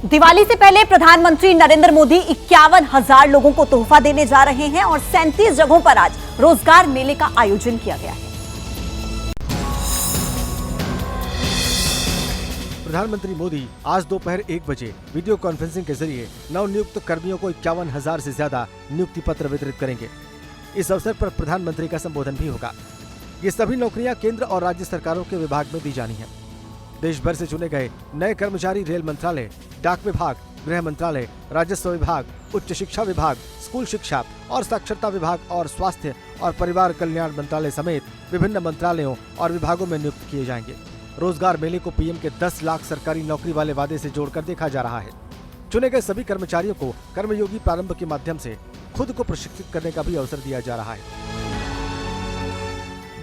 दिवाली से पहले प्रधानमंत्री नरेंद्र मोदी 51,000 लोगों को तोहफा देने जा रहे हैं और 37 जगहों पर आज रोजगार मेले का आयोजन किया गया है। प्रधानमंत्री मोदी आज दोपहर 1 बजे वीडियो कॉन्फ्रेंसिंग के जरिए नवनियुक्त कर्मियों को 51,000 से ज्यादा नियुक्ति पत्र वितरित करेंगे। इस अवसर पर प्रधानमंत्री का संबोधन भी होगा। ये सभी नौकरियां केंद्र और राज्य सरकारों के विभाग में दी जानी है। देश भर से चुने गए नए कर्मचारी रेल मंत्रालय, डाक विभाग, गृह मंत्रालय, राजस्व विभाग, उच्च शिक्षा विभाग, स्कूल शिक्षा और साक्षरता विभाग और स्वास्थ्य और परिवार कल्याण मंत्रालय समेत विभिन्न मंत्रालयों और विभागों में नियुक्त किए जाएंगे। रोजगार मेले को पीएम के 10 लाख सरकारी नौकरी वाले वादे से जोड़कर देखा जा रहा है। चुने गए सभी कर्मचारियों को कर्मयोगी प्रारंभ के माध्यम से खुद को प्रशिक्षित करने का भी अवसर दिया जा रहा है।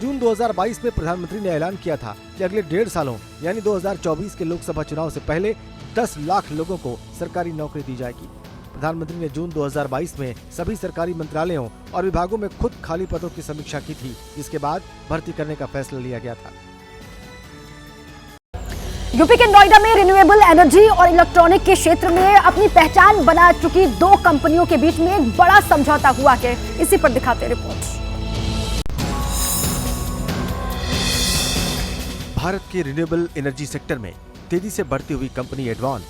जून 2022 में प्रधानमंत्री ने ऐलान किया था कि अगले 1.5 सालों यानी 2024 के लोकसभा चुनाव से पहले 10 लाख लोगों को सरकारी नौकरी दी जाएगी। प्रधानमंत्री ने जून 2022 में सभी सरकारी मंत्रालयों और विभागों में खुद खाली पदों की समीक्षा की थी, जिसके बाद भर्ती करने का फैसला लिया गया था। यूपी के नोएडा में रिन्यूएबल एनर्जी और इलेक्ट्रॉनिक के क्षेत्र में अपनी पहचान बना चुकी 2 कंपनियों के बीच में एक बड़ा समझौता हुआ है। इसी पर दिखाते रिपोर्ट। भारत के रिन्यूएबल एनर्जी सेक्टर में तेजी से बढ़ती हुई कंपनी एडवान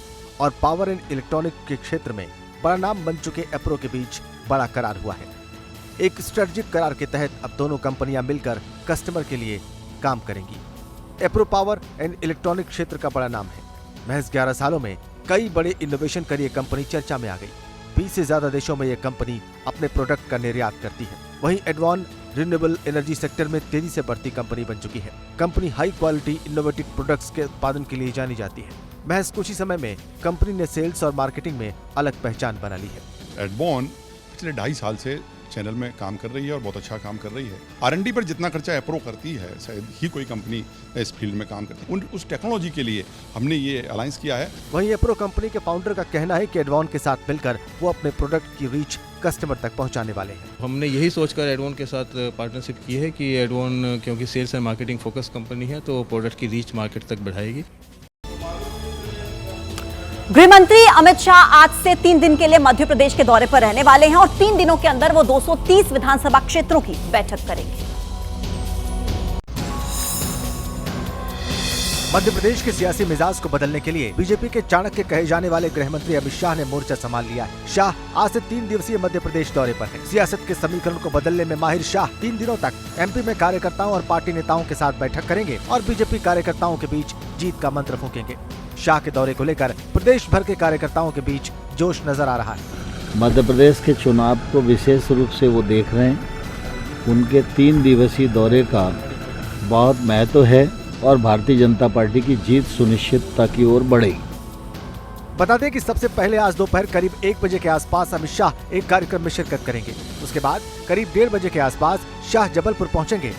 और पावर एंड इलेक्ट्रॉनिक के क्षेत्र में बड़ा नाम बन चुके एप्रो के बीच बड़ा करार हुआ है। एक स्ट्रेटेजिक करार के तहत अब दोनों कंपनियां मिलकर कस्टमर के लिए काम करेंगी। एप्रो पावर एंड इलेक्ट्रॉनिक क्षेत्र का बड़ा नाम है। महज 11 सालों में कई बड़े इनोवेशन कर ये कंपनी चर्चा में आ गई। 20 से ज्यादा देशों में ये कंपनी अपने प्रोडक्ट का निर्यात करती है। वहीं एडवान रिन्यूएबल एनर्जी सेक्टर में तेजी से बढ़ती कंपनी बन चुकी है। Company high quality innovative products के उत्पादन के लिए जानी जाती है। महज कुछ ही समय में कंपनी ने सेल्स और मार्केटिंग में अलग पहचान बना ली है। एडवान पिछले 2.5 साल से चैनल में काम कर रही है और बहुत अच्छा काम कर रही है। R&D पर जितना खर्चा एप्रो करती है शायद ही कोई कंपनी इस फील्ड में काम करती है। उस टेक्नोलॉजी के लिए हमने ये अलायंस किया है। वहीं एप्रो कंपनी के फाउंडर का कहना है कि एडवान के साथ मिलकर वो अपने प्रोडक्ट की रीच कस्टमर तक पहुंचाने वाले हैं। हमने यही सोचकर एडवान के साथ पार्टनरशिप की है कि एडवान क्योंकि sales and marketing focus company है तो प्रोडक्ट की रीच मार्केट तक बढ़ाएगी। गृह मंत्री अमित शाह आज से 3 दिन के लिए मध्य प्रदेश के दौरे पर रहने वाले हैं और 3 दिनों के अंदर वो 230 विधानसभा क्षेत्रों की बैठक करेंगे। मध्य प्रदेश के सियासी मिजाज को बदलने के लिए बीजेपी के चाणक्य कहे जाने वाले गृह मंत्री अमित शाह ने मोर्चा संभाल लिया है। शाह आज से 3 दिवसीय मध्य प्रदेश दौरे पर हैं। सियासत के समीकरण को बदलने में माहिर शाह 3 दिनों तक एमपी में कार्यकर्ताओं और पार्टी नेताओं के साथ बैठक करेंगे और बीजेपी कार्यकर्ताओं के बीच जीत का मंत्र फूकेंगे। शाह के दौरे को लेकर प्रदेश भर के कार्यकर्ताओं के बीच जोश नजर आ रहा है। मध्य प्रदेश के चुनाव को विशेष रूप से वो देख रहे हैं। उनके 3 दिवसीय दौरे का बहुत महत्व है और भारतीय जनता पार्टी की जीत सुनिश्चितता की ओर बढ़ेगी। बता दें कि सबसे पहले आज दोपहर करीब 1 बजे के आसपास अमित शाह एक कार्यक्रम में शिरकत करेंगे। उसके बाद करीब 1:30 बजे के आसपास शाह जबलपुर पहुंचेंगे,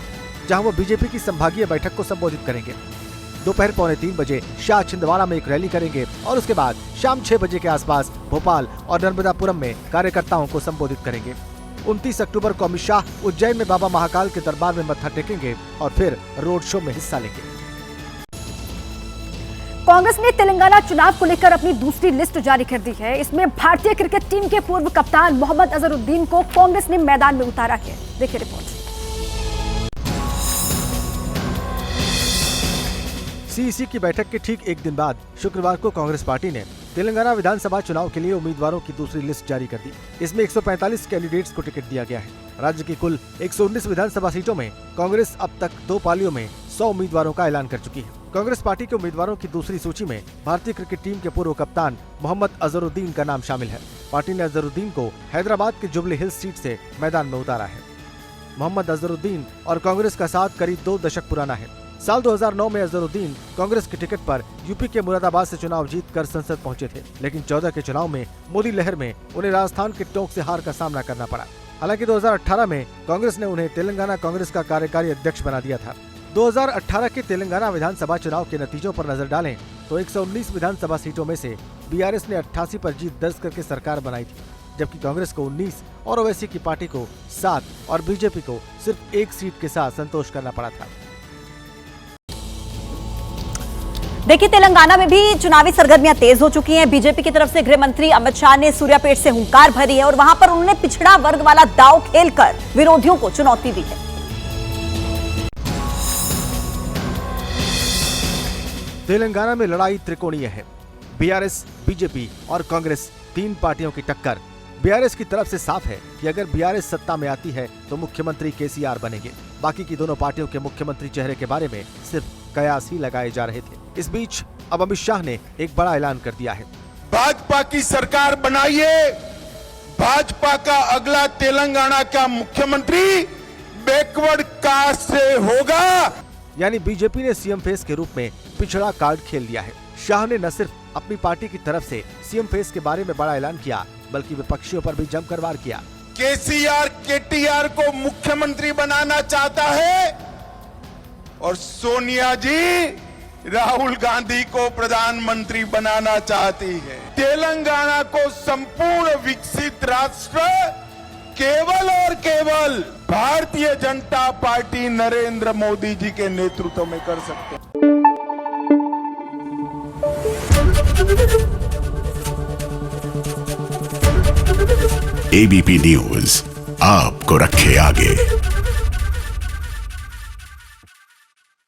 जहां वो बीजेपी की संभागीय बैठक को संबोधित करेंगे। दोपहर 2:45 बजे शाह छिंदवाड़ा में एक रैली करेंगे और उसके बाद शाम 6 बजे के आसपास भोपाल और नर्मदापुरम में कार्यकर्ताओं को संबोधित करेंगे। 29 अक्टूबर को अमित शाह उज्जैन में बाबा महाकाल के दरबार में मत्था टेकेंगे और फिर रोड शो में हिस्सा लेंगे। कांग्रेस ने तेलंगाना चुनाव को लेकर अपनी दूसरी लिस्ट जारी कर दी है। इसमें भारतीय क्रिकेट टीम के पूर्व कप्तान मोहम्मद अजहरुद्दीन को कांग्रेस ने मैदान में उतारा है। देखिए रिपोर्ट। सीईसी की बैठक के ठीक एक दिन बाद शुक्रवार को कांग्रेस पार्टी ने तेलंगाना विधानसभा चुनाव के लिए उम्मीदवारों की दूसरी लिस्ट जारी कर दी। इसमें 145 कैंडिडेट्स को टिकट दिया गया है। राज्य की कुल 119 विधानसभा सीटों में कांग्रेस अब तक 2 पालियों में 100 उम्मीदवारों का ऐलान कर चुकी है। कांग्रेस पार्टी के उम्मीदवारों की दूसरी सूची में भारतीय क्रिकेट टीम के पूर्व कप्तान मोहम्मद अजहरुद्दीन का नाम शामिल है। पार्टी ने अजहरुद्दीन को हैदराबाद के जुबली हिल्स सीट से मैदान में उतारा है। मोहम्मद अजहरुद्दीन और कांग्रेस का साथ करीब 2 दशक पुराना है। साल 2009 में अजहरुद्दीन कांग्रेस के टिकट पर यूपी के मुरादाबाद से चुनाव जीतकर संसद पहुंचे थे, लेकिन 14 के चुनाव में मोदी लहर में उन्हें राजस्थान के टोंक से हार का सामना करना पड़ा। हालांकि 2018 में कांग्रेस ने उन्हें तेलंगाना कांग्रेस का कार्यकारी अध्यक्ष बना दिया था। 2018 के तेलंगाना विधानसभा चुनाव के नतीजों पर नजर डालें तो 119 विधानसभा सीटों में से बीआरएस ने 88 पर जीत दर्ज करके सरकार बनाई थी, जबकि कांग्रेस को 19 और ओवैसी की पार्टी को 7 और बीजेपी को सिर्फ 1 सीट के साथ संतोष करना पड़ा था। देखिए, तेलंगाना में भी चुनावी सरगर्मियां तेज हो चुकी हैं। बीजेपी की तरफ से गृह मंत्री अमित शाह ने सूर्यापेट से हुंकार भरी है और वहां पर उन्होंने पिछड़ा वर्ग वाला दांव खेलकर विरोधियों को चुनौती दी है। तेलंगाना में लड़ाई त्रिकोणीय है। बीआरएस, बीजेपी और कांग्रेस, तीन पार्टियों की टक्कर। बीआरएस की तरफ से साफ है कि अगर बीआरएस सत्ता में आती है तो मुख्यमंत्री केसीआर बनेंगे। बाकी की दोनों पार्टियों के मुख्यमंत्री चेहरे के बारे में सिर्फ कयास ही लगाए जा रहे थे। इस बीच अब अमित शाह ने एक बड़ा ऐलान कर दिया है। भाजपा की सरकार बनाइए, भाजपा का अगला तेलंगाना का मुख्यमंत्री बैकवर्ड कास्ट से होगा। यानी बीजेपी ने सीएम फेस के रूप में पिछड़ा कार्ड खेल दिया है। शाह ने न सिर्फ अपनी पार्टी की तरफ से सीएम फेस के बारे में बड़ा ऐलान किया, बल्कि विपक्षियों पर भी जमकर वार किया। केसीआर केटीआर को मुख्यमंत्री बनाना चाहता है और सोनिया जी राहुल गांधी को प्रधानमंत्री बनाना चाहती है। तेलंगाना को संपूर्ण विकसित राष्ट्र केवल और केवल भारतीय जनता पार्टी नरेंद्र मोदी जी के नेतृत्व में कर सकते हैं। एबीपी न्यूज आपको रखे आगे।